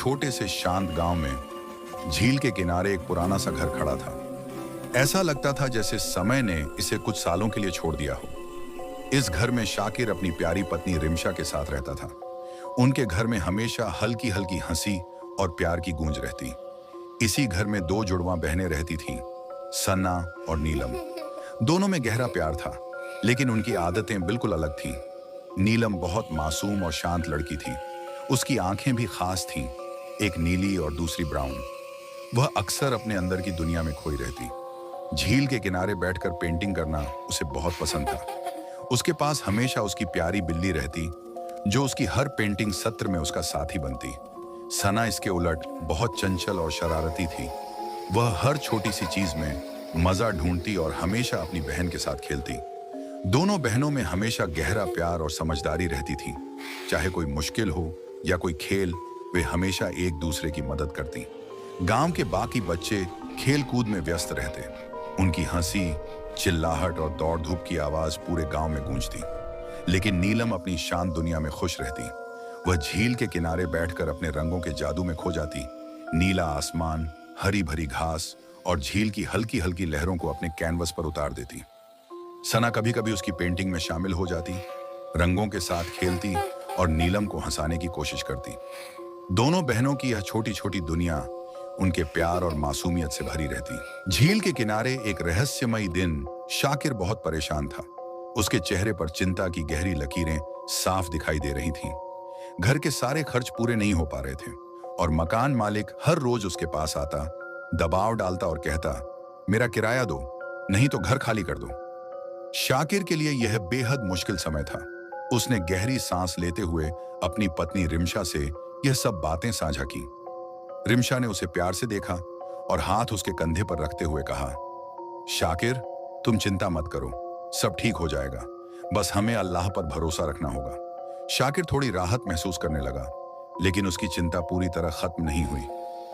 छोटे से शांत गांव में झील के किनारे एक पुराना सा घर खड़ा था। ऐसा लगता था जैसे समय ने इसे कुछ सालों के लिए छोड़ दिया हो। इस घर में शाकिर अपनी प्यारी पत्नी रिमशा के साथ रहता था। उनके घर में हमेशा हल्की हल्की हंसी और प्यार की गूंज रहती। इसी घर में दो जुड़वां बहनें रहती थीं, सन्ना और नीलम। दोनों में गहरा प्यार था, लेकिन उनकी आदतें बिल्कुल अलग थीं। नीलम बहुत मासूम और शांत लड़की थी। उसकी आंखें भी खास थीं, एक नीली और दूसरी ब्राउन। वह अक्सर अपने अंदर की दुनिया में खोई रहती। झील के किनारे बैठकर पेंटिंग करना उसे बहुत पसंद था। उसके पास हमेशा उसकी प्यारी बिल्ली रहती, जो उसकी हर पेंटिंग सत्र में उसका साथी बनती। सना इसके उलट बहुत चंचल और शरारती थी। वह हर छोटी सी चीज में मजा ढूंढती और हमेशा अपनी बहन के साथ खेलती। दोनों बहनों में हमेशा गहरा प्यार और समझदारी रहती थी। चाहे कोई मुश्किल हो या कोई खेल, वे हमेशा एक दूसरे की मदद करती। गांव के बाकी बच्चे खेल कूद में व्यस्त रहते। उनकी हंसी, चिल्लाहट और दौड़ धूप की आवाज पूरे गांव में गूंजती। लेकिन नीलम अपनी शांत दुनिया में खुश रहती। वह झील के किनारे बैठकर अपने रंगों के जादू में खो जाती। नीला आसमान, हरी भरी घास और झील की हल्की हल्की लहरों को अपने कैनवस पर उतार देती। सना कभी कभी उसकी पेंटिंग में शामिल हो जाती, रंगों के साथ खेलती और नीलम को हंसाने की कोशिश करती। दोनों बहनों की यह छोटी छोटी दुनिया उनके प्यार और मासूमियत से भरी रहती। झील के किनारे एक रहस्यमयी दिन शाकिर बहुत परेशान था। उसके चेहरे पर चिंता की गहरी लकीरें साफ दिखाई दे रही थीं। घर के सारे खर्च पूरे नहीं हो पा रहे थे और मकान मालिक हर रोज उसके पास आता, दबाव डालता और कहता, मेरा किराया दो, नहीं तो घर खाली कर दो। शाकिर के लिए यह बेहद मुश्किल समय था। उसने गहरी सांस लेते हुए अपनी पत्नी रिमशा से यह सब बातें साझा की। रिमशा ने उसे प्यार से देखा और हाथ उसके कंधे पर रखते हुए कहा, शाकिर, तुम चिंता मत करो, सब ठीक हो जाएगा। बस हमें अल्लाह पर भरोसा रखना होगा। शाकिर थोड़ी राहत महसूस करने लगा, लेकिन उसकी चिंता पूरी तरह खत्म नहीं हुई।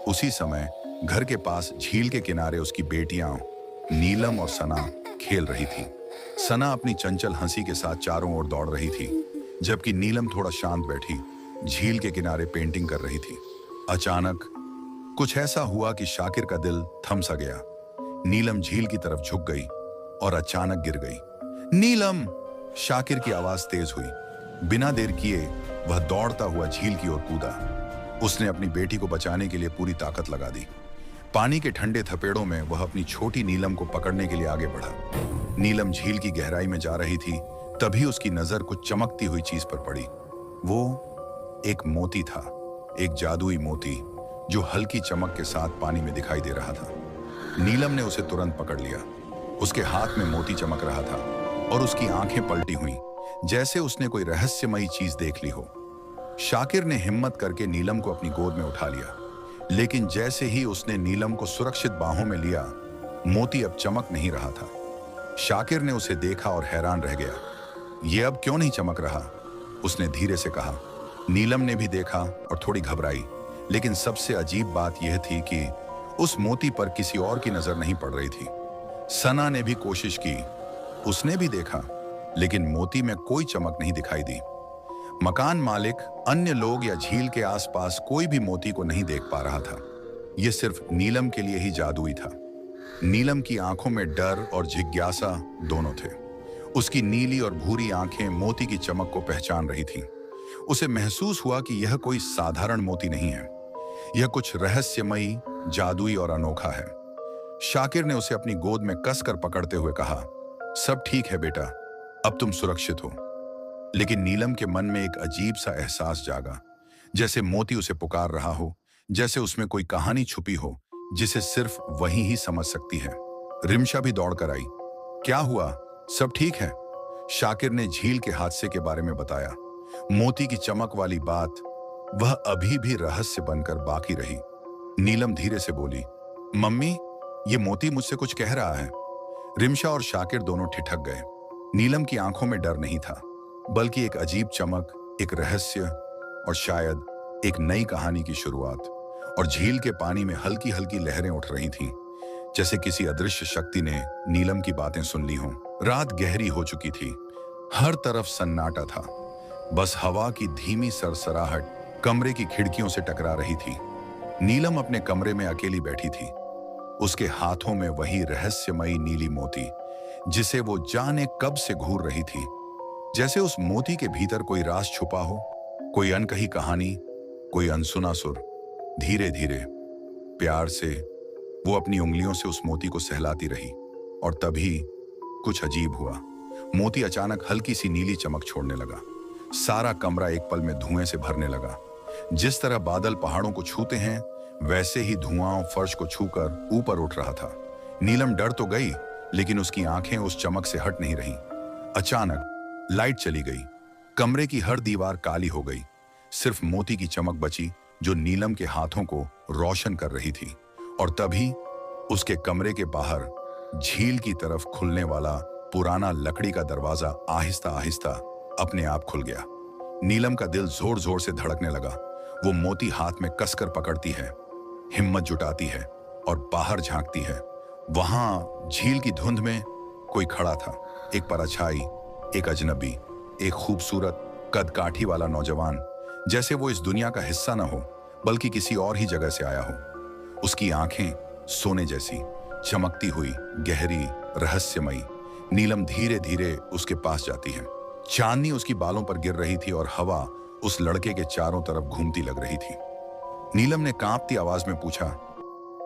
उसी समय घर के पास झील के किनारे उसकी बेटियां नीलम और सना खेल रही थी। सना अपनी चंचल हंसी के साथ चारों ओर दौड़ रही थी, जबकि नीलम थोड़ा शांत बैठी झील के किनारे पेंटिंग कर रही थी। अचानक कुछ ऐसा हुआ कि शाकिर का दिल थम सा गया। नीलम झील की तरफ झुक गई और अचानक गिर गई। नीलम! शाकिर की आवाज तेज हुई। बिना देर किए वह दौड़ता हुआ झील की ओर कूदा। उसने अपनी बेटी को बचाने के लिए पूरी ताकत लगा दी। पानी के ठंडे थपेड़ों में वह अपनी छोटी नीलम को पकड़ने के लिए आगे बढ़ा। नीलम झील की गहराई में जा रही थी, तभी उसकी नजर कुछ चमकती हुई चीज पर पड़ी। वो एक मोती था, एक जादुई मोती जो हल्की चमक के साथ पानी में दिखाई दे रहा था। नीलम ने उसे तुरंत पकड़ लिया। उसके हाथ में मोती चमक रहा था और उसकी आंखें पलटी हुईं, जैसे उसने कोई रहस्यमयी चीज देख ली हो। शाकिर ने हिम्मत करके नीलम को अपनी गोद में उठा लिया, लेकिन जैसे ही उसने नीलम को सुरक्षित बाहों में लिया, मोती अब चमक नहीं रहा था। शाकिर ने उसे देखा और हैरान रह गया। ये अब क्यों नहीं चमक रहा? उसने धीरे से कहा। नीलम ने भी देखा और थोड़ी घबराई, लेकिन सबसे अजीब बात यह थी कि उस मोती पर किसी और की नजर नहीं पड़ रही थी। सना ने भी कोशिश की, उसने भी देखा, लेकिन मोती में कोई चमक नहीं दिखाई दी। मकान मालिक, अन्य लोग या झील के आसपास कोई भी मोती को नहीं देख पा रहा था। यह सिर्फ नीलम के लिए ही जादुई था। नीलम की आंखों में डर और जिज्ञासा दोनों थे। उसकी नीली और भूरी आंखें मोती की चमक को पहचान रही थीं। उसे महसूस हुआ कि यह कोई साधारण मोती नहीं है, यह कुछ रहस्यमयी, जादुई और अनोखा है। शाकिर ने उसे अपनी गोद में कसकर पकड़ते हुए कहा, सब ठीक है बेटा, अब तुम सुरक्षित हो। लेकिन नीलम के मन में एक अजीब सा एहसास जागा, जैसे मोती उसे पुकार रहा हो, जैसे उसमें कोई कहानी छुपी हो जिसे सिर्फ वही ही समझ सकती है। रिमशा भी दौड़कर आई। क्या हुआ? सब ठीक है? शाकिर ने झील के हादसे के बारे में बताया। मोती की चमक वाली बात, वह अभी भी रहस्य बनकर बाकी रही। नीलम धीरे से बोली, मम्मी, ये मोती मुझसे कुछ कह रहा है। रिमशा और शाकिर दोनों ठिठक गए। नीलम की आंखों में डर नहीं था, बल्कि एक अजीब चमक, एक रहस्य और शायद एक नई कहानी की शुरुआत। और झील के पानी में हल्की हल्की लहरें उठ रही थीं, जैसे किसी अदृश्य शक्ति ने नीलम की बातें सुन ली हों। रात गहरी हो चुकी थी, हर तरफ सन्नाटा था। बस हवा की धीमी सरसराहट कमरे की खिड़कियों से टकरा रही थी। नीलम अपने कमरे में अकेली बैठी थी। उसके हाथों में वही रहस्यमयी नीली मोती जिसे वो जाने कब से घूर रही थी। जैसे उस मोती के भीतर कोई राज छुपा हो, कोई अनकही कहानी, कोई अनसुना सुर। धीरे धीरे प्यार से वो अपनी उंगलियों से उस मोती को सहलाती रही और तभी कुछ अजीब हुआ। मोती अचानक हल्की सी नीली चमक छोड़ने लगा। सारा कमरा एक पल में धुएं से भरने लगा। जिस तरह बादल पहाड़ों को छूते हैं, वैसे ही धुआं फर्श को छूकर ऊपर उठ रहा था। नीलम डर तो गई, लेकिन उसकी आंखें उस चमक से हट नहीं रहीं। अचानक लाइट चली गई। कमरे की हर दीवार काली हो गई। सिर्फ मोती की चमक बची जो नीलम के हाथों को रोशन कर रही थी। और तभी उसके कमरे के बाहर झील की तरफ खुलने वाला पुराना लकड़ी का दरवाजा आहिस्ता आहिस्ता अपने आप खुल गया। नीलम का दिल जोर जोर से धड़कने लगा। वो मोती हाथ में कसकर पकड़ती है, हिम्मत जुटाती है और बाहर झांकती है। वहां झील की धुंध में कोई खड़ा था। एक परछाई, एक अजनबी, एक खूबसूरत कदकाठी वाला नौजवान, जैसे वो इस दुनिया का हिस्सा न हो बल्कि किसी और ही जगह से आया हो। उसकी आंखें सोने जैसी, चमकती हुई, गहरी, रहस्यमयी। नीलम धीरे धीरे उसके पास जाती है। चांदनी उसकी बालों पर गिर रही थी और हवा उस लड़के के चारों तरफ घूमती लग रही थी। नीलम ने कांपती आवाज में पूछा,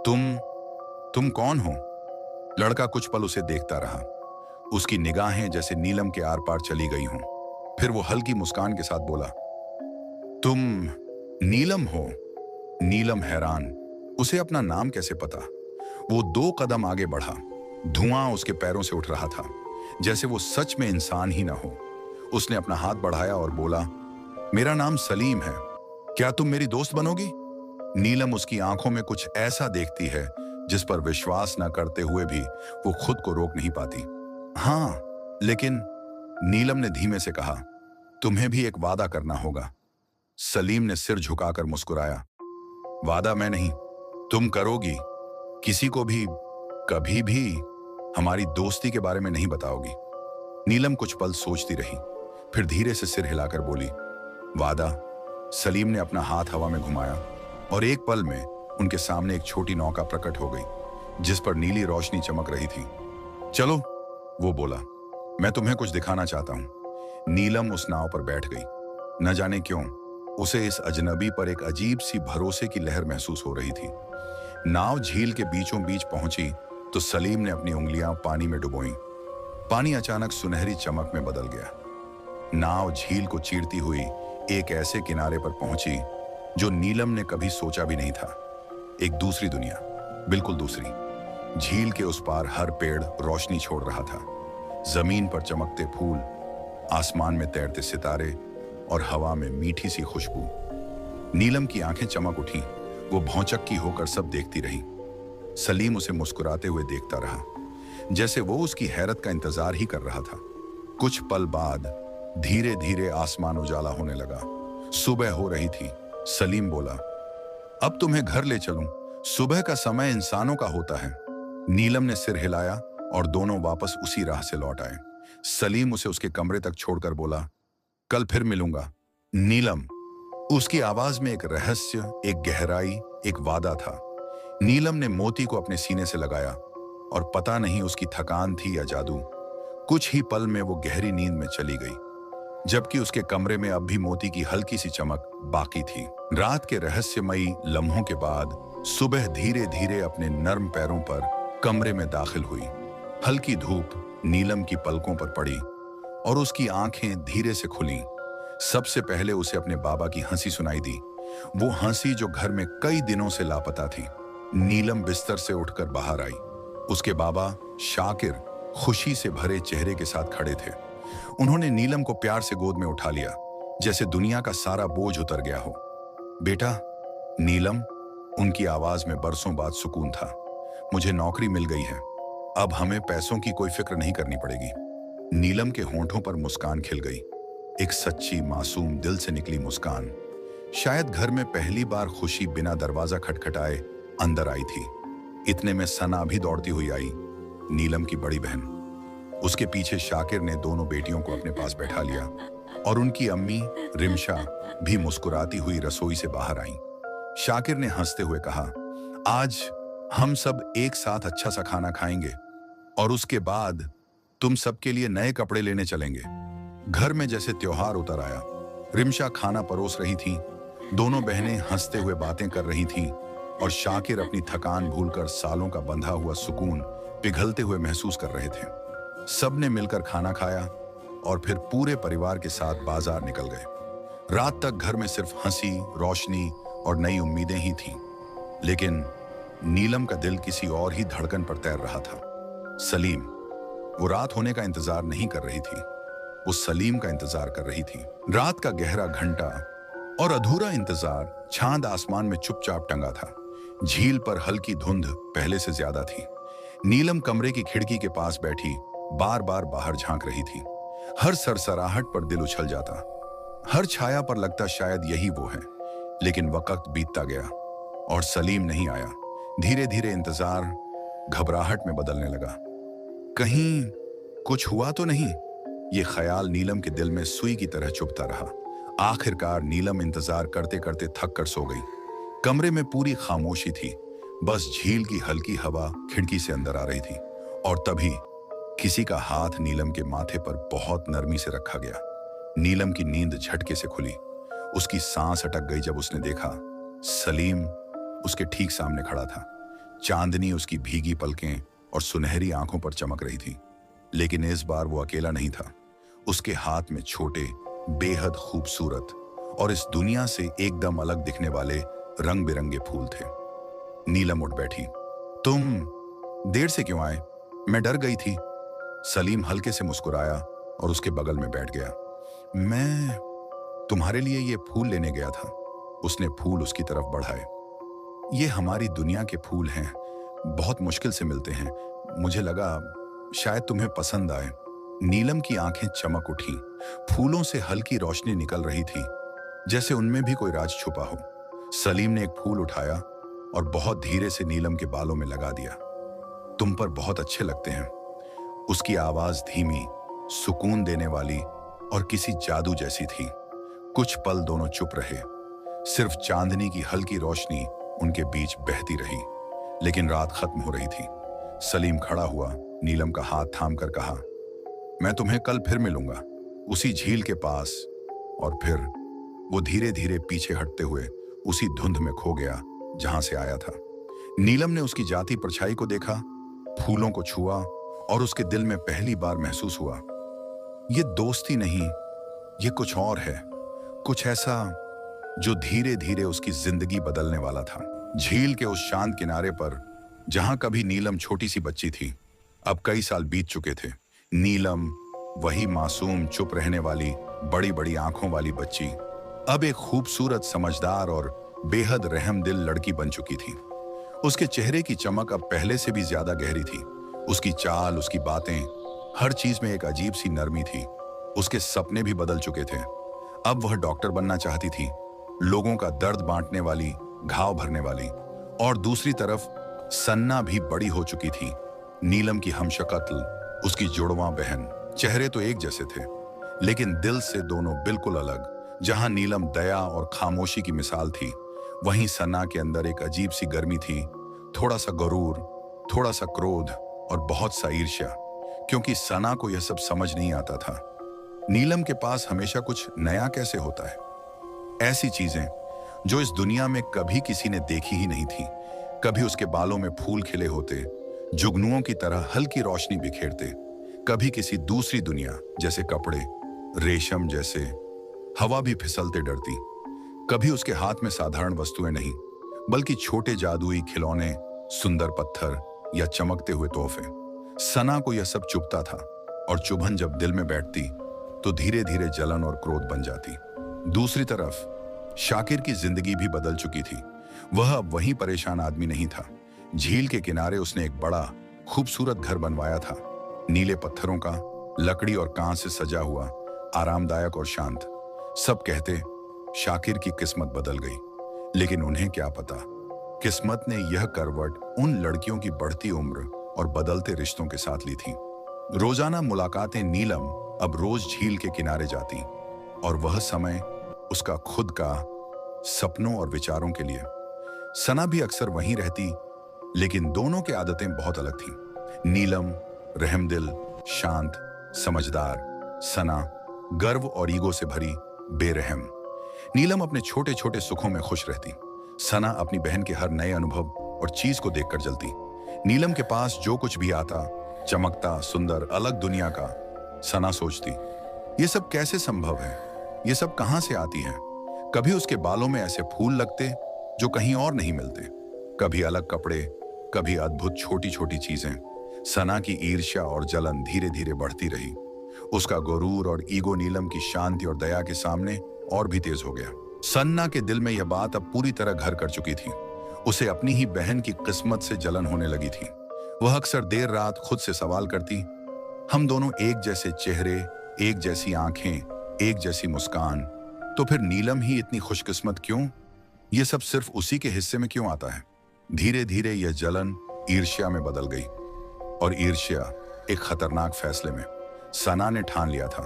तुम कौन हो? लड़का कुछ पल उसे देखता रहा। उसकी निगाहें जैसे नीलम के आर पार चली गई हों। फिर वो हल्की मुस्कान के साथ बोला, तुम नीलम हो? नीलम हैरान, उसे अपना नाम कैसे पता? वो 2 कदम आगे बढ़ा। धुआं उसके पैरों से उठ रहा था, जैसे वो सच में इंसान ही ना हो। उसने अपना हाथ बढ़ाया और बोला, मेरा नाम सलीम है, क्या तुम मेरी दोस्त बनोगी? नीलम उसकी आंखों में कुछ ऐसा देखती है जिस पर विश्वास न करते हुए भी वो खुद को रोक नहीं पाती। हाँ, लेकिन नीलम ने धीमे से कहा, तुम्हें भी एक वादा करना होगा। सलीम ने सिर झुकाकर मुस्कुराया, वादा मैं नहीं, तुम करोगी। किसी को भी कभी भी हमारी दोस्ती के बारे में नहीं बताओगी। नीलम कुछ पल सोचती रही, फिर धीरे से सिर हिलाकर बोली, वादा। सलीम ने अपना हाथ हवा में घुमाया और एक पल में उनके सामने एक छोटी नौका प्रकट हो गई जिस पर नीली रोशनी चमक रही थी। चलो, वो बोला, मैं तुम्हें कुछ दिखाना चाहता हूं। नीलम उस नाव पर बैठ गई। न जाने क्यों उसे इस अजनबी पर एक अजीब सी भरोसे की लहर महसूस हो रही थी। नाव झील के बीचों बीच पहुंची तो सलीम ने अपनी उंगलियां पानी में डुबोईं। पानी अचानक सुनहरी चमक में बदल गया। नाव झील को चीरती हुई एक ऐसे किनारे पर पहुंची जो नीलम ने कभी सोचा भी नहीं था। एक दूसरी दुनिया, बिल्कुल दूसरी। झील के उस पार हर पेड़ रोशनी छोड़ रहा था। जमीन पर चमकते फूल, आसमान में तैरते सितारे और हवा में मीठी सी खुशबू। नीलम की आंखें चमक उठी। वो भौचक्की होकर सब देखती रही। सलीम उसे मुस्कुराते हुए देखता रहा, जैसे वो उसकी हैरत का इंतजार ही कर रहा था। कुछ पल बाद धीरे धीरे आसमान उजाला होने लगा। सुबह हो रही थी। सलीम बोला, अब तुम्हें घर ले चलूं? सुबह का समय इंसानों का होता है। नीलम ने सिर हिलाया और दोनों वापस उसी राह से लौट आए। सलीम उसे उसके कमरे तक छोड़कर बोला, कल फिर मिलूंगा। नीलम, उसकी आवाज में एक रहस्य, एक गहराई, एक वादा था। नीलम ने मोती को अपने सीने से लगाया और पता नहीं उसकी थकान थी या जादू, कुछ ही पल में वो गहरी नींद में चली गई, जबकि उसके कमरे में अब भी मोती की हल्की सी चमक बाकी थी। रात के रहस्यमयी लम्हों के बाद सुबह धीरे धीरे अपने नर्म पैरों पर कमरे में दाखिल हुई। हल्की धूप नीलम की पलकों पर पड़ी और उसकी आंखें धीरे से खुलीं। सबसे पहले उसे अपने बाबा की हंसी सुनाई दी, वो हंसी जो घर में कई दिनों से लापता थी। नीलम बिस्तर से उठकर बाहर आई। उसके बाबा शाकिर खुशी से भरे चेहरे के साथ खड़े थे। उन्होंने नीलम को प्यार से गोद में उठा लिया, जैसे दुनिया का सारा बोझ उतर गया हो। बेटा, नीलम, उनकी आवाज में बरसों बाद सुकून था। मुझे नौकरी मिल गई है, अब हमें पैसों की कोई फिक्र नहीं करनी पड़ेगी। नीलम के होंठों पर मुस्कान खिल गई, एक सच्ची मासूम दिल से निकली मुस्कान। शायद घर में पहली बार खुशी बिना दरवाजा खटखटाए अंदर आई थी। इतने में सना भी दौड़ती हुई आई, नीलम की बड़ी बहन। उसके पीछे शाकिर ने दोनों बेटियों को अपने पास बैठा लिया और उनकी अम्मी रिमशा भी मुस्कुराती हुई रसोई से बाहर आईं। शाकिर ने हंसते हुए कहा, आज हम सब एक साथ अच्छा सा खाना खाएंगे और उसके बाद तुम सबके लिए नए कपड़े लेने चलेंगे। घर में जैसे त्योहार उतर आया। रिमशा खाना परोस रही थी, दोनों बहनें हंसते हुए बातें कर रही थीं और शाकिर अपनी थकान भूलकर सालों का बंधा हुआ सुकून पिघलते हुए महसूस कर रहे थे। सबने मिलकर खाना खाया और फिर पूरे परिवार के साथ बाजार निकल गए। रात तक घर में सिर्फ हंसी, रोशनी और नई उम्मीदें ही थीं। लेकिन नीलम का दिल किसी और ही धड़कन पर तैर रहा था। सलीम। वो रात होने का इंतजार नहीं कर रही थी, वो सलीम का इंतजार कर रही थी। रात का गहरा घंटा और अधूरा इंतजार चांद आसमान में चुपचाप टंगा था। झील पर हल्की धुंध पहले से ज्यादा थी। नीलम कमरे की खिड़की के पास बैठी बार बार बाहर झांक रही थी। हर सरसराहट पर दिल उछल जाता, हर छाया पर लगता शायद यही वो है। लेकिन वक्त बीतता गया और सलीम नहीं आया। धीरे धीरे इंतजार घबराहट में बदलने लगा। कहीं कुछ हुआ तो नहीं, ये ख्याल नीलम के दिल में सुई की तरह चुभता रहा। आखिरकार नीलम इंतजार करते करते थक कर सो गई। कमरे में पूरी खामोशी थी, बस झील की हल्की हवा खिड़की से अंदर आ रही थी। और तभी किसी का हाथ नीलम के माथे पर बहुत नरमी से रखा गया। नीलम की नींद झटके से खुली। उसकी सांस अटक गई जब उसने देखा सलीम उसके ठीक सामने खड़ा था। चांदनी उसकी भीगी पलकें और सुनहरी आंखों पर चमक रही थी। लेकिन इस बार वो अकेला नहीं था। उसके हाथ में छोटे, बेहद खूबसूरत और इस दुनिया से एकदम अलग दिखने वाले रंग बिरंगे फूल थे। नीलम उठ बैठी। तुम देर से क्यों आए? मैं डर गई थी। सलीम हल्के से मुस्कुराया और उसके बगल में बैठ गया। मैं तुम्हारे लिए ये फूल लेने गया था। उसने फूल उसकी तरफ बढ़ाए। ये हमारी दुनिया के फूल हैं, बहुत मुश्किल से मिलते हैं। मुझे लगा शायद तुम्हें पसंद आए। नीलम की आंखें चमक उठी। फूलों से हल्की रोशनी निकल रही थी, जैसे उनमें भी कोई राज छुपा हो। सलीम ने एक फूल उठाया और बहुत धीरे से नीलम के बालों में लगा दिया। तुम पर बहुत अच्छे लगते हैं। उसकी आवाज धीमी, सुकून देने वाली और किसी जादू जैसी थी। कुछ पल दोनों चुप रहे। सिर्फ चांदनी की हल्की रोशनी उनके बीच बहती रही। लेकिन रात खत्म हो रही थी। सलीम खड़ा हुआ, नीलम का हाथ थामकर कहा, मैं तुम्हें कल फिर मिलूंगा, उसी झील के पास। और फिर वो धीरे धीरे पीछे हटते हुए उसी धुंध में खो गया जहां से आया था। नीलम ने उसकी जाती परछाई को देखा, फूलों को छुआ और उसके दिल में पहली बार महसूस हुआ, ये दोस्ती नहीं, ये कुछ और है। कुछ ऐसा जो धीरे धीरे उसकी जिंदगी बदलने वाला था। झील के उस शांत किनारे पर जहां कभी नीलम छोटी सी बच्ची थी, अब कई साल बीत चुके थे। नीलम, वही मासूम चुप रहने वाली बड़ी बड़ी आंखों वाली बच्ची, अब एक खूबसूरत, समझदार और बेहद रहमदिल लड़की बन चुकी थी। उसके चेहरे की चमक अब पहले से भी ज्यादा गहरी थी। उसकी चाल, उसकी बातें, हर चीज में एक अजीब सी नरमी थी। उसके सपने भी बदल चुके थे। अब वह डॉक्टर बनना चाहती थी, लोगों का दर्द बांटने वाली, घाव भरने वाली। और दूसरी तरफ सन्ना भी बड़ी हो चुकी थी। नीलम की हमशक्ल, उसकी जुड़वां बहन। चेहरे तो एक जैसे थे, लेकिन दिल से दोनों बिल्कुल अलग। जहां नीलम दया और खामोशी की मिसाल थी, वहीं सन्ना के अंदर एक अजीब सी गर्मी थी। थोड़ा सा गरूर, थोड़ा सा क्रोध और बहुत सा ईर्ष्या, क्योंकि सना को यह सब समझ नहीं आता था। नीलम के पास हमेशा कुछ नया कैसे होता है, ऐसी चीजें जो इस दुनिया में कभी किसी ने देखी ही नहीं थी। कभी उसके बालों में फूल खिले होते, जुगनुओं की तरह हल्की रोशनी बिखेरते। कभी किसी दूसरी दुनिया जैसे कपड़े, रेशम जैसे, हवा भी फिसलते डरती। कभी उसके हाथ में साधारण वस्तुएं नहीं, बल्कि छोटे जादुई खिलौने, सुंदर पत्थर या चमकते हुए तोहफे। सना को यह सब चुभता था, और चुभन जब दिल में बैठती तो धीरे धीरे जलन और क्रोध बन जाती। दूसरी तरफ शाकिर की जिंदगी भी बदल चुकी थी। वह अब वही परेशान आदमी नहीं था। झील के किनारे उसने एक बड़ा खूबसूरत घर बनवाया था, नीले पत्थरों का, लकड़ी और कांच से सजा हुआ, आरामदायक और शांत। सब कहते शाकिर की किस्मत बदल गई, लेकिन उन्हें क्या पता, किस्मत ने यह करवट उन लड़कियों की बढ़ती उम्र और बदलते रिश्तों के साथ ली थी। रोजाना मुलाकातें नीलम अब रोज झील के किनारे जाती, और वह समय उसका खुद का सपनों और विचारों के लिए। सना भी अक्सर वहीं रहती, लेकिन दोनों की आदतें बहुत अलग थीं। नीलम रहमदिल, शांत, समझदार। सना गर्व और ईगो से भरी, बेरहम। नीलम अपने छोटे छोटे सुखों में खुश रहती। सना अपनी बहन के हर नए अनुभव और चीज को देखकर जलती। नीलम के पास जो कुछ भी आता, चमकता, सुंदर, अलग दुनिया का। सना सोचती, ये सब कैसे संभव है? ये सब कहां से आती है? कभी उसके बालों में ऐसे फूल लगते जो कहीं और नहीं मिलते, कभी अलग कपड़े, कभी अद्भुत छोटी छोटी चीजें। सना की ईर्ष्या और जलन धीरे धीरे बढ़ती रही। उसका गुरूर और ईगो नीलम की शांति और दया के सामने और भी तेज हो गया। सन्ना के दिल में यह बात अब पूरी तरह घर कर चुकी थी। उसे अपनी ही बहन की किस्मत से जलन होने लगी थी। वह अक्सर देर रात खुद से सवाल करती, हम दोनों एक जैसे चेहरे, एक जैसी आंखें, एक जैसी मुस्कान, तो फिर नीलम ही इतनी खुशकिस्मत क्यों? यह सब सिर्फ उसी के हिस्से में क्यों आता है? धीरे धीरे यह जलन ईर्ष्या में बदल गई, और ईर्ष्या एक खतरनाक फैसले में। सना ने ठान लिया था,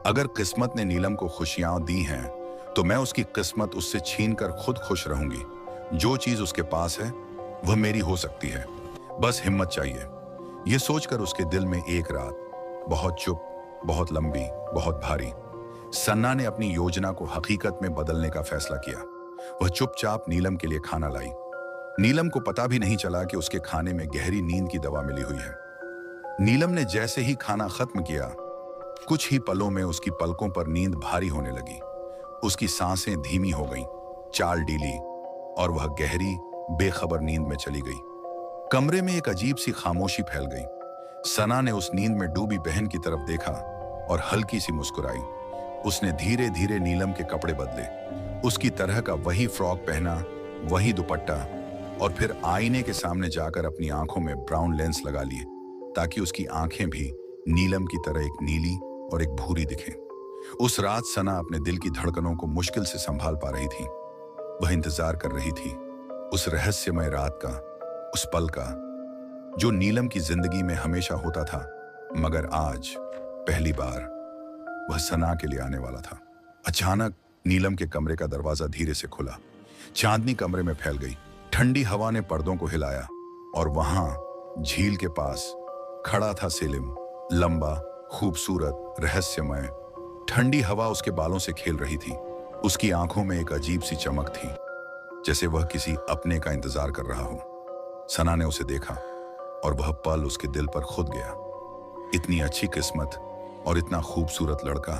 अगर किस्मत ने नीलम को खुशियां दी हैं, तो मैं उसकी किस्मत उससे छीनकर खुद खुश रहूंगी। जो चीज उसके पास है वह मेरी हो सकती है, बस हिम्मत चाहिए। यह सोचकर उसके दिल में एक रात, बहुत चुप, बहुत लंबी, बहुत भारी, सन्ना ने अपनी योजना को हकीकत में बदलने का फैसला किया। वह चुपचाप नीलम के लिए खाना लाई। नीलम को पता भी नहीं चला कि उसके खाने में गहरी नींद की दवा मिली हुई है। नीलम ने जैसे ही खाना खत्म किया, कुछ ही पलों में उसकी पलकों पर नींद भारी होने लगी। उसकी सांसें धीमी हो गईं, चाल डीली, और वह गहरी, बेखबर नींद में चली गई। कमरे में एक अजीब सी खामोशी फैल गई। सना ने उस नींद में डूबी बहन की तरफ देखा और हल्की सी मुस्कुराई। उसने धीरे धीरे नीलम के कपड़े बदले, उसकी तरह का वही फ्रॉक पहना, वही दुपट्टा, और फिर आईने के सामने जाकर अपनी आंखों में ब्राउन लेंस लगा लिए, ताकि उसकी आंखें भी नीलम की तरह एक नीली और एक भूरी दिखें। उस रात सना अपने दिल की धड़कनों को मुश्किल से संभाल पा रही थी। वह इंतजार कर रही थी उस रहस्यमय रात का, उस पल का, जो नीलम की जिंदगी में हमेशा होता था, मगर आज पहली बार वह सना के लिए आने वाला था। अचानक नीलम के कमरे का दरवाजा धीरे से खुला। चांदनी कमरे में फैल गई। ठंडी हवा ने पर्दों को हिलाया, और वहां झील के पास खड़ा था सेलिम। लंबा, खूबसूरत, रहस्यमय। ठंडी हवा उसके बालों से खेल रही थी। उसकी आंखों में एक अजीब सी चमक थी, जैसे वह किसी अपने का इंतजार कर रहा हो। सना ने उसे देखा, और वह पल उसके दिल पर खुद गया। इतनी अच्छी किस्मत और इतना खूबसूरत लड़का,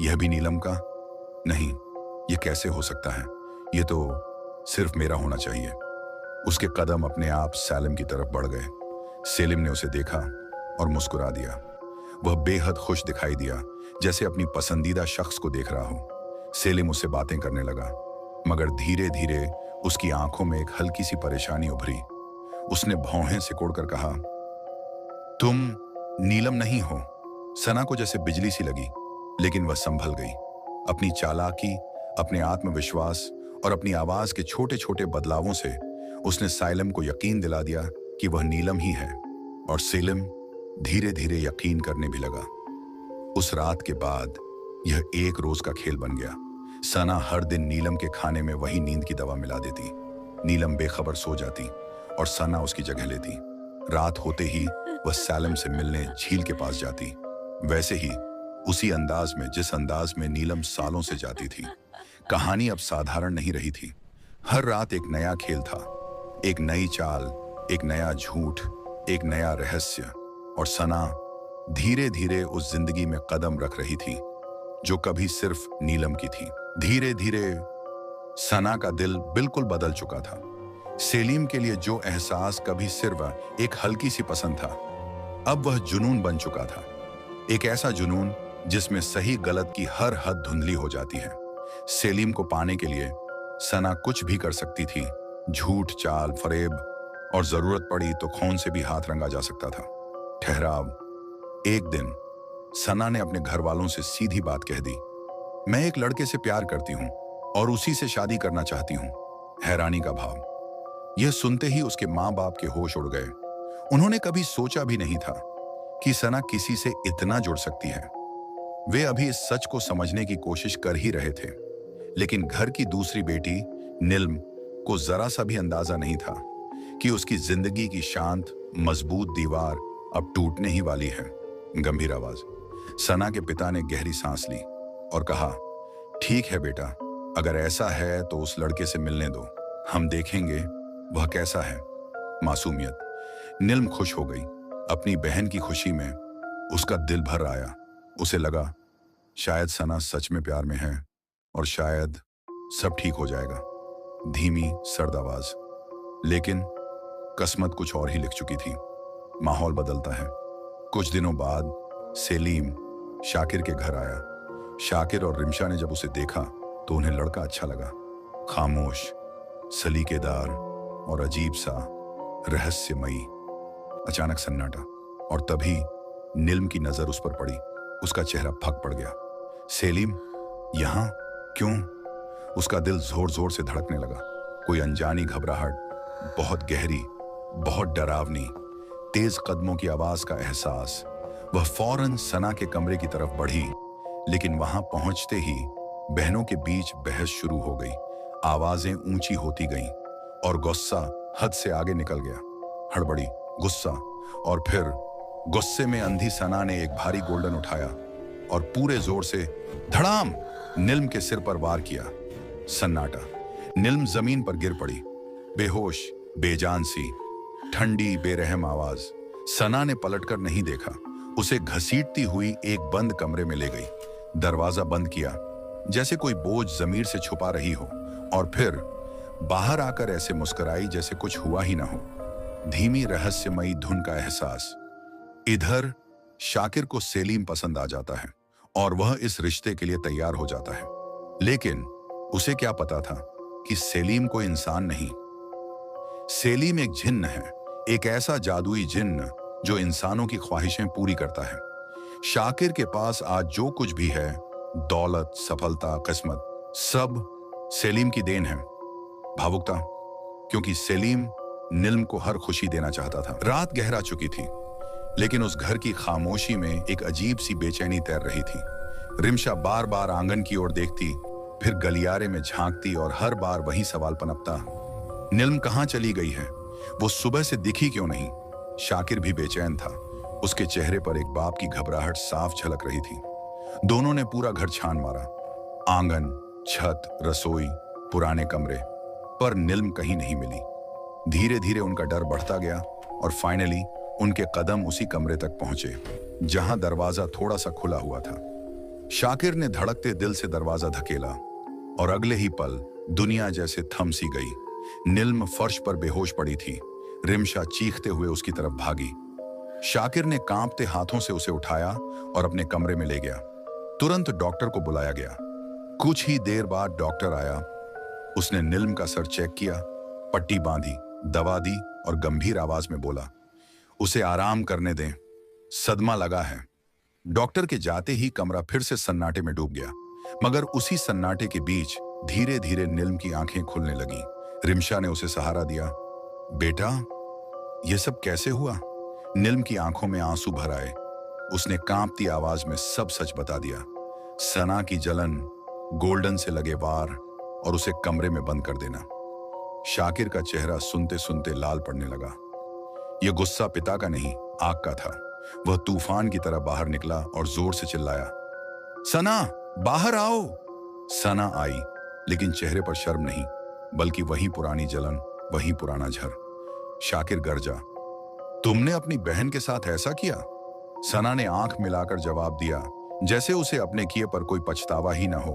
यह भी नीलम का? नहीं, यह कैसे हो सकता है? यह तो सिर्फ मेरा होना चाहिए। उसके कदम अपने आप सेलिम की तरफ बढ़ गए। सेलिम ने उसे देखा और मुस्कुरा दिया। वह बेहद खुश दिखाई दिया, जैसे अपनी पसंदीदा शख्स को देख रहा हो। सेलिम उससे बातें करने लगा, मगर धीरे धीरे उसकी आंखों में एक हल्की सी परेशानी उभरी। उसने भौहें सिकोड़कर कहा, तुम नीलम नहीं हो। सना को जैसे बिजली सी लगी, लेकिन वह संभल गई। अपनी चालाकी, अपने आत्मविश्वास और अपनी आवाज के छोटे छोटे बदलावों से उसने साइलम को यकीन दिला दिया कि वह नीलम ही है, और सेलिम धीरे धीरे यकीन करने भी लगा। उस रात के बाद यह एक रोज का खेल बन गया। सना हर दिन नीलम के खाने में वही नींद की दवा मिला देती। नीलम बेखबर सो जाती और सना उसकी जगह लेती। रात होते ही वह सेलिम से मिलने झील के पास जाती, वैसे ही उसी अंदाज में जिस अंदाज में नीलम सालों से जाती थी। कहानी अब साधारण नहीं रही थी। हर रात एक नया खेल था, एक नई चाल, एक नया झूठ, एक नया रहस्य, और सना धीरे धीरे उस जिंदगी में कदम रख रही थी जो कभी सिर्फ नीलम की थी। धीरे धीरे सना का दिल बिल्कुल बदल चुका था। सेलिम के लिए जो एहसास कभी सिर्फ एक हल्की सी पसंद था, अब वह जुनून बन चुका था। एक ऐसा जुनून जिसमें सही गलत की हर हद धुंधली हो जाती है। सेलिम को पाने के लिए सना कुछ भी कर सकती थी। झूठ, चाल, फरेब, और जरूरत पड़ी तो खून से भी हाथ रंगा जा सकता था। ठहराव। एक दिन सना ने अपने घर वालों से सीधी बात कह दी, मैं एक लड़के से प्यार करती हूँ और उसी से शादी करना चाहती हूँ। हैरानी का भाव। यह सुनते ही उसके माँ बाप के होश उड़ गए। उन्होंने कभी सोचा भी नहीं था कि सना किसी से इतना जुड़ सकती है। वे अभी इस सच को समझने की कोशिश कर ही रहे थे। लेकिन घर की दूसरी बेटी नीलम को जरा सा भी अंदाजा नहीं था कि उसकी जिंदगी की शांत मजबूत दीवार अब टूटने ही वाली है। गंभीर आवाज। सना के पिता ने गहरी सांस ली और कहा, ठीक है बेटा, अगर ऐसा है तो उस लड़के से मिलने दो, हम देखेंगे वह कैसा है। मासूमियत। नीलम खुश हो गई। अपनी बहन की खुशी में उसका दिल भर आया। उसे लगा शायद सना सच में प्यार में है और शायद सब ठीक हो जाएगा। धीमी सर्द आवाज। लेकिन किस्मत कुछ और ही लिख चुकी थी। माहौल बदलता है। कुछ दिनों बाद सेलीम शाकिर के घर आया। शाकिर और रिमशा ने जब उसे देखा तो उन्हें लड़का अच्छा लगा। खामोश, सलीकेदार और अजीब सा रहस्यमयी। अचानक सन्नाटा, और तभी नीलम की नजर उस पर पड़ी। उसका चेहरा फक पड़ गया। सेलीम, यहां क्यों? उसका दिल जोर जोर से धड़कने लगा। कोई अनजानी घबराहट, बहुत गहरी, बहुत डरावनी, तेज कदमों की आवाज का एहसास। वह फौरन सना के कमरे की तरफ बढ़ी, लेकिन वहां पहुंचते ही बहनों के बीच बहस शुरू हो गई। आवाजें ऊंची होती गईं और गुस्सा हद से आगे निकल गया। हड़बड़ी, गुस्सा और फिर गुस्से में अंधी सना ने एक भारी गोल्डन उठाया और पूरे जोर से धड़ाम नीलम के सिर पर वार किया। सन्नाटा। नीलम जमीन पर गिर पड़ी, बेहोश, बेजान सी। ठंडी बेरहम आवाज। सना ने पलटकर नहीं देखा। उसे घसीटती हुई एक बंद कमरे में ले गई। दरवाजा बंद किया, जैसे कोई बोझ जमीर से छुपा रही हो, और फिर बाहर आकर ऐसे मुस्कुराई जैसे कुछ हुआ ही ना हो। धीमी रहस्यमयी धुन का एहसास। इधर शाकिर को सेलीम पसंद आ जाता है और वह इस रिश्ते के लिए तैयार हो जाता है, लेकिन उसे क्या पता था कि सेलीम कोई इंसान नहीं। सेलीम एक जिन्न है, एक ऐसा जादुई जिन्न जो इंसानों की ख्वाहिशें पूरी करता है। शाकिर के पास आज जो कुछ भी है, दौलत, सफलता, किस्मत, सब सेलीम की देन है। भावुकता, क्योंकि सेलीम नीलम को हर खुशी देना चाहता था। रात गहरा चुकी थी, लेकिन उस घर की खामोशी में एक अजीब सी बेचैनी तैर रही थी। रिमशा बार बार आंगन की ओर देखती, फिर गलियारे में झांकती और हर बार वही सवाल पनपता, नीलम कहाँ चली गई है? वो सुबह से दिखी क्यों नहीं? शाकिर भी बेचैन था। उसके चेहरे पर एक बाप की घबराहट साफ झलक रही थी। दोनों ने पूरा घर छान मारा, आंगन, छत, रसोई, पुराने कमरे, पर नीलम कहीं नहीं मिली। धीरे धीरे उनका डर बढ़ता गया और फाइनली उनके कदम उसी कमरे तक पहुंचे जहां दरवाजा थोड़ा सा खुला हुआ था। शाकिर ने धड़कते दिल से दरवाजा धकेला और अगले ही पल दुनिया जैसे थम सी गई। नीलम फर्श पर बेहोश पड़ी थी। रिमशा चीखते हुए उसकी तरफ भागी। शाकिर ने कांपते हाथों से उसे उठाया और अपने कमरे में ले गया। तुरंत डॉक्टर को बुलाया गया। कुछ ही देर बाद डॉक्टर आया। उसने नीलम का सर चेक किया, पट्टी बांधी, दवा दी और गंभीर आवाज में बोला, उसे आराम करने दें, सदमा लगा है। डॉक्टर के जाते ही कमरा फिर से सन्नाटे में डूब गया, मगर उसी सन्नाटे के बीच धीरे धीरे नीलम की आंखें खुलने लगी। रिमशा ने उसे सहारा दिया। बेटा, यह सब कैसे हुआ? नीलम की आंखों में आंसू भर आए। उसने कांपती आवाज में सब सच बता दिया। सना की जलन, गोल्डन से लगे वार और उसे कमरे में बंद कर देना। शाकिर का चेहरा सुनते सुनते लाल पड़ने लगा। यह गुस्सा पिता का नहीं, आग का था। वह तूफान की तरह बाहर निकला और जोर से चिल्लाया, सना, बाहर आओ। सना आई, लेकिन चेहरे पर शर्म नहीं, बल्कि वही पुरानी जलन, वही पुराना झर। शाकिर गरजा, तुमने अपनी बहन के साथ ऐसा किया? सना ने आंख मिलाकर जवाब दिया, जैसे उसे अपने किए पर कोई पछतावा ही ना हो।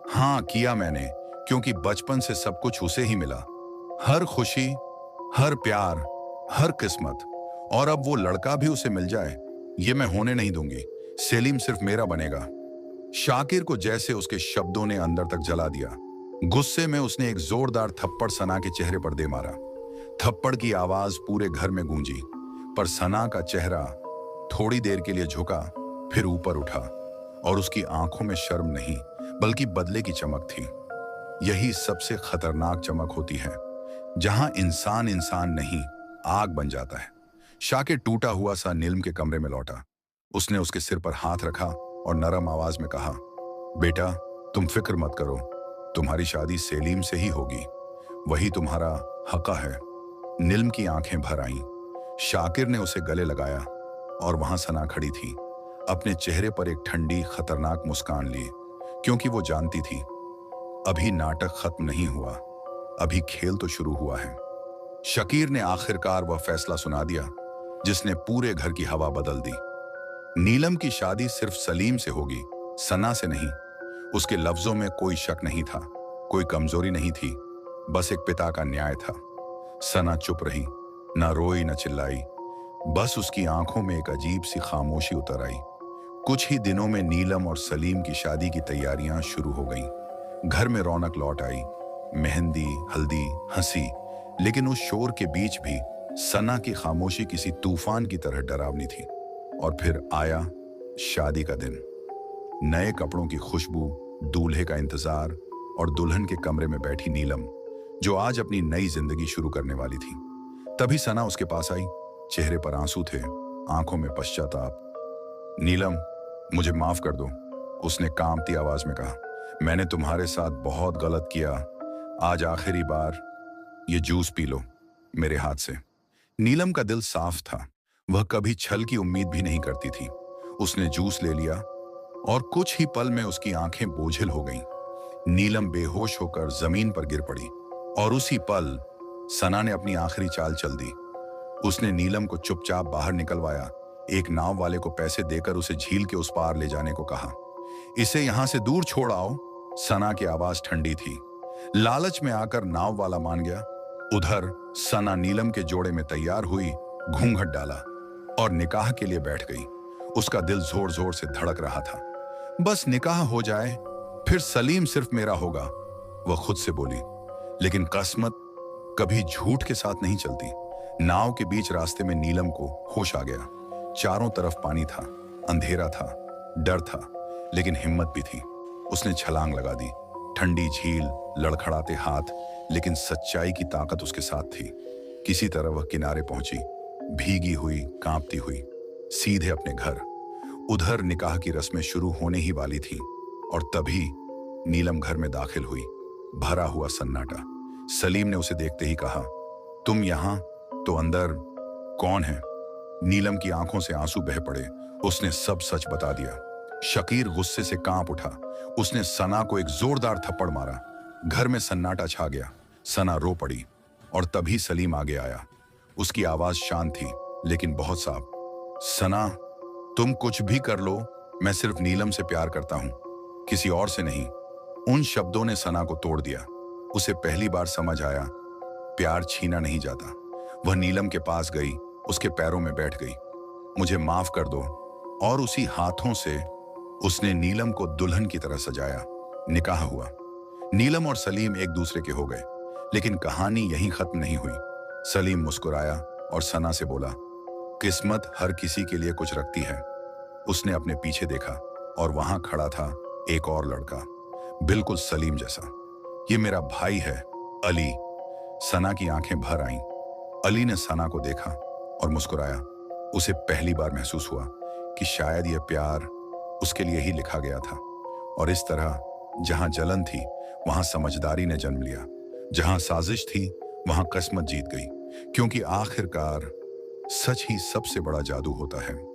हाँ, किया मैंने, क्योंकि बचपन से सब कुछ उसे ही मिला। हर खुशी, हर प्यार, हर किस्मत, और अब वो लड़का भी उसे मिल जाए, ये मैं होने नहीं दूंगी। सेलीम सिर्फ मेरा बनेगा। शाकिर को जैसे उसके शब्दों ने अंदर तक जला दिया। गुस्से में उसने एक जोरदार थप्पड़ सना के चेहरे पर दे मारा। थप्पड़ की आवाज पूरे घर में गूंजी, पर सना का चेहरा थोड़ी देर के लिए झुका, फिर ऊपर उठा और उसकी आंखों में शर्म नहीं, बल्कि बदले की चमक थी। यही सबसे खतरनाक चमक होती है, जहां इंसान इंसान नहीं, आग बन जाता है। शाकिर टूटा हुआ सा नीलम के कमरे में लौटा। उसने उसके सिर पर हाथ रखा और नरम आवाज में कहा, बेटा, तुम फिक्र मत करो, तुम्हारी शादी सेलीम से ही होगी, वही तुम्हारा हक़ है। नीलम की आंखें भर आईं। शाकिर ने उसे गले लगाया और वहां सना खड़ी थी, अपने चेहरे पर एक ठंडी खतरनाक मुस्कान लिए, क्योंकि वो जानती थी अभी नाटक खत्म नहीं हुआ, अभी खेल तो शुरू हुआ है। शकीर ने आखिरकार वह फैसला सुना दिया जिसने पूरे घर की हवा बदल दी। नीलम की शादी सिर्फ सलीम से होगी, सना से नहीं। उसके लफ्जों में कोई शक नहीं था, कोई कमजोरी नहीं थी, बस एक पिता का न्याय था। सना चुप रही, ना रोई न चिल्लाई, बस उसकी आंखों में एक अजीब सी खामोशी उतर आई। कुछ ही दिनों में नीलम और सलीम की शादी की तैयारियां शुरू हो गईं। घर में रौनक लौट आई, मेहंदी, हल्दी, हंसी, लेकिन उस शोर के बीच भी सना की खामोशी किसी तूफान की तरह डरावनी थी। और फिर आया शादी का दिन। नए कपड़ों की खुशबू, दूल्हे का इंतजार और दुल्हन के कमरे में बैठी नीलम, जो आज अपनी नई जिंदगी शुरू करने वाली थी। तभी सना उसके पास आई, चेहरे पर आंसू थे, आंखों में पश्चाताप। नीलम, मुझे माफ कर दो, उसने कांपती आवाज में कहा। मैंने तुम्हारे साथ बहुत गलत किया, आज आखिरी बार ये जूस पी लो मेरे हाथ से। नीलम का दिल साफ था, वह कभी छल की उम्मीद भी नहीं करती थी। उसने जूस ले लिया और कुछ ही पल में उसकी आंखें बोझिल हो गईं। नीलम बेहोश होकर जमीन पर गिर पड़ी और उसी पल सना ने अपनी आखिरी चाल चल दी। उसने नीलम को चुपचाप बाहर निकलवाया, एक नाव वाले को पैसे देकर उसे झील के उस पार ले जाने को कहा। इसे यहां से दूर छोड़ आओ। सना की आवाज ठंडी थी। लालच में आकर नाव वाला मान गया। उधर सना नीलम के जोड़े में तैयार हुई, घूंघट डाला और निकाह के लिए बैठ गई। उसका दिल जोर जोर से धड़क रहा था। बस निकाह हो जाए, फिर सलीम सिर्फ मेरा होगा, वह खुद से बोली। लेकिन किस्मत कभी झूठ के साथ नहीं चलती। नाव के बीच रास्ते में नीलम को होश आ गया। चारों तरफ पानी था, अंधेरा था, डर था, लेकिन हिम्मत भी थी। उसने छलांग लगा दी। ठंडी झील, लड़खड़ाते हाथ, लेकिन सच्चाई की ताकत उसके साथ थी। किसी तरह वह किनारे पहुंची, भीगी हुई, कांपती हुई, सीधे अपने घर। उधर निकाह की रस्में शुरू होने ही वाली थी और तभी नीलम घर में दाखिल हुई। भरा हुआ सन्नाटा। सलीम ने उसे देखते ही कहा, तुम यहां, तो अंदर कौन है? नीलम की आंखों से आंसू बह पड़े। उसने सब सच बता दिया। शकीर गुस्से से कांप उठा। उसने सना को एक जोरदार थप्पड़ मारा। घर में सन्नाटा छा गया। सना रो पड़ी और तभी सलीम आगे आया। उसकी आवाज शांत थी लेकिन बहुत साफ। सना, तुम कुछ भी कर लो, मैं सिर्फ नीलम से प्यार करता हूं, किसी और से नहीं। उन शब्दों ने सना को तोड़ दिया। उसे पहली बार समझ आया, प्यार छीना नहीं जाता। वह नीलम के पास गई, उसके पैरों में बैठ गई। मुझे माफ कर दो। और उसी हाथों से उसने नीलम को दुल्हन की तरह सजाया। निकाह हुआ। नीलम और सलीम एक दूसरे के हो गए, लेकिन कहानी यहीं खत्म नहीं हुई। सलीम मुस्कुराया और सना से बोला, किस्मत हर किसी के लिए कुछ रखती है। उसने अपने पीछे देखा और वहां खड़ा था एक और लड़का, बिल्कुल सलीम जैसा। ये मेरा भाई है, अली। सना की आंखें भर आईं। अली ने सना को देखा और मुस्कुराया। उसे पहली बार महसूस हुआ कि शायद यह प्यार उसके लिए ही लिखा गया था। और इस तरह जहां जलन थी वहां समझदारी ने जन्म लिया, जहां साजिश थी वहां किस्मत जीत गई, क्योंकि आखिरकार सच ही सबसे बड़ा जादू होता है।